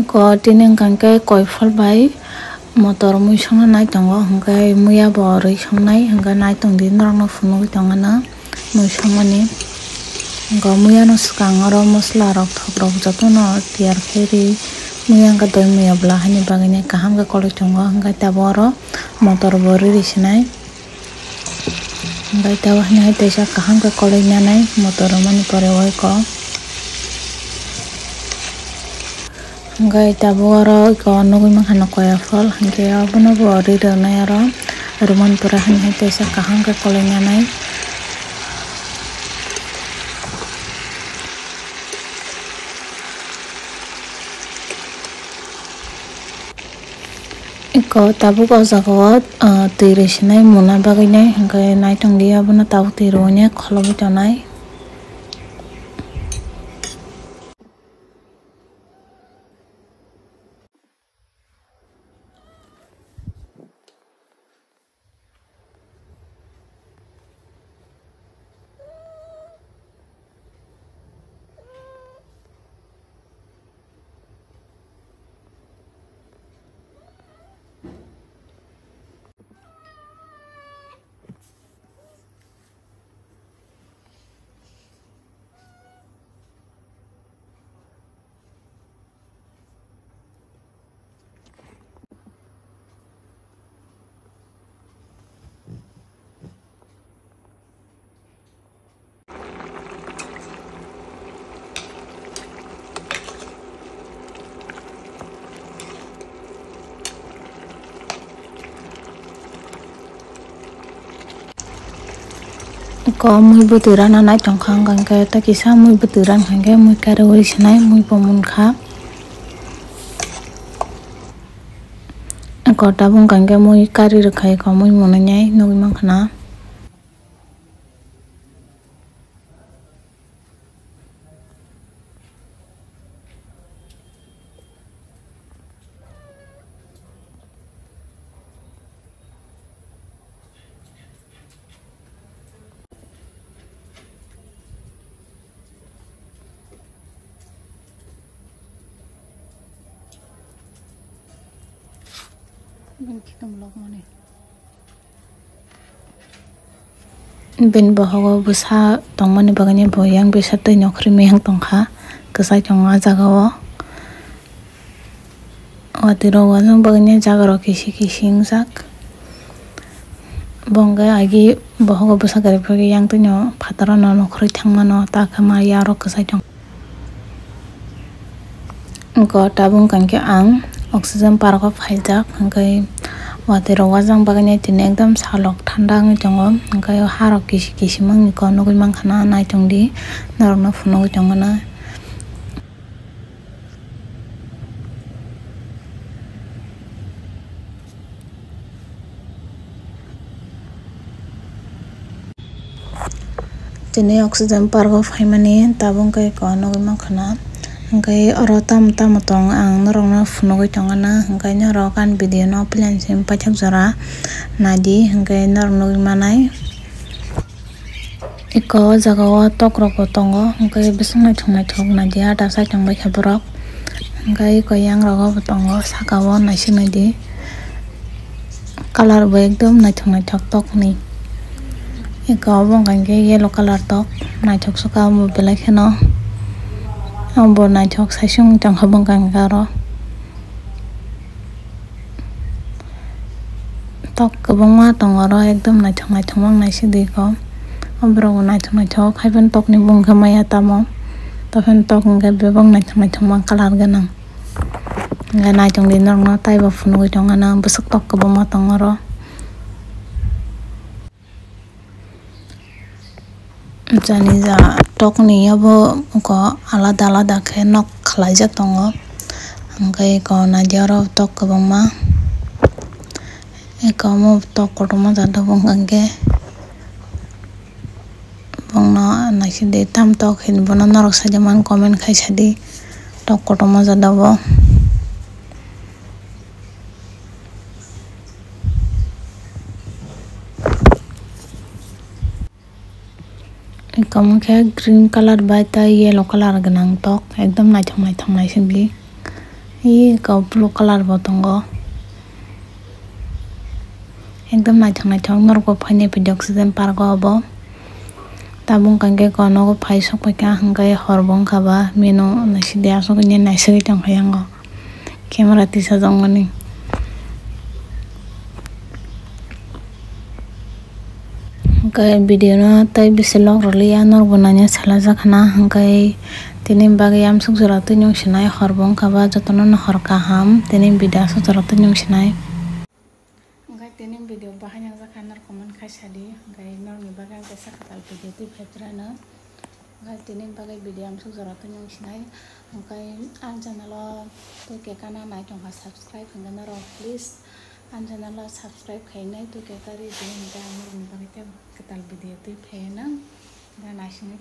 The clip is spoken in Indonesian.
ko tini hingke koifal bai motor mui songna nai tongo hingke muya bo rui songnai hingke nai tongdi norok no funugoi tongo no mui songmani hingke muya no swkang oro mosla rok thok rok joto no tiyar khe ri muya hingke doi muya blahani bagui kaham ke koloi tongo hingke tabok oro motor bo riri sinai hingke tabok hai teisa kaham ke koloi nanai motor mani pore oi ko hingke tabok oro iko nugui mangka no koyafal hingke abono bo rironai aro ruman pura hai teisa kaham ke koloi nanai iko tabuk o jaga o tui rui sinai muna bagui nai hingke nai tongdi abono tabuk tui rwini kholoboi tongnai. Ko mui buturan anai tongkhang hingke ta kisa mui buturan hingke mui karoi sinai mui pomon kha ko tabung hingke mui kari rwkhai ko mui monoi nugui mangkha na. Bin bohogo busa tongmani bagani boyang bisa tui nokri meyang tongkha kesai tonga jaga o watiro wajang bagani jaga ro kisi kisi ingjak bongga agi bohogo busa gari pagi yang tui no phataro no nokri thangmano takama yaro kesai tong ko tabung kangke ang oxygen park o phaijak hingke watiro wajang bagani tini ekdam salok thanda ongoi tongo hingke harok kisi kisi mangni ko nugui mangkha na nai tongdi norok no funugoi tongo na. Tini oxygen park o phaimani tabung ke ko nugui mangkha na hingke oro tam tong ang norok no funugoi tongo na hingke norok kan video no plan sim paithak jora nadi hingke norok nugui manai iko jaga o tok rok bo tongo hingke bising naithok nadia dasai tongbai kha borok hingke iko yang rok bo tongo saka o naising nadi color bo ekdam naithok tok ni iko bong hingke yellow color tok naithok soka mo belai kheno ambo naithok saisung tongkha bongkang karo tok kwbangma tongo ro ekdam naithok mang naisidi ko amborok naithok haiban tok ni bungkha maya tamo tokhan tok hingke bebang naithok mang color ganang hingke naitongdi norok no taibo funugoi tongo na bwswk tok kwbangma tongo ro jani ja tok ni abo ko alada khe nok khlaijak tongo hingke ko nadia ro tok kwbangma eko mo tok kotorma jado bongkangke bongno naisidi tam tok hin bono norok sajak comment khai sadi tok kotorma jado bo Kamu kayak green color bai ta yellow color ganang tok ekdam naithok naisingli kau blue color bo tongo ekdom naithok norgo phaini video oxygen park o abo tabung kangke kono phai sokpaika hingkai hor bo wngkha ba mino naiside asuk ni naisingui tongkha yango camera tisajak mani hingkai video no tei bisi log rolia norbo nani salajak hana hingkai tini bagui amsuk jora tuinung sinai hor bo wngkha ba jotono no hor kaham tini video asuk jora tuinung sinai hingkai tini video bahai nangjak narkoman kaisadi hingkai norni bagui ang kaisa katal video tuiphaiprano hingkai tini bagui video amsuk jora tuinung sinai hingkai ang channel o tuike kana naitongkha subscribe hingga naro please ang channel o subscribe khainai tuike kari hingga norni bagui katal video tuiphaiano hingga naisingui.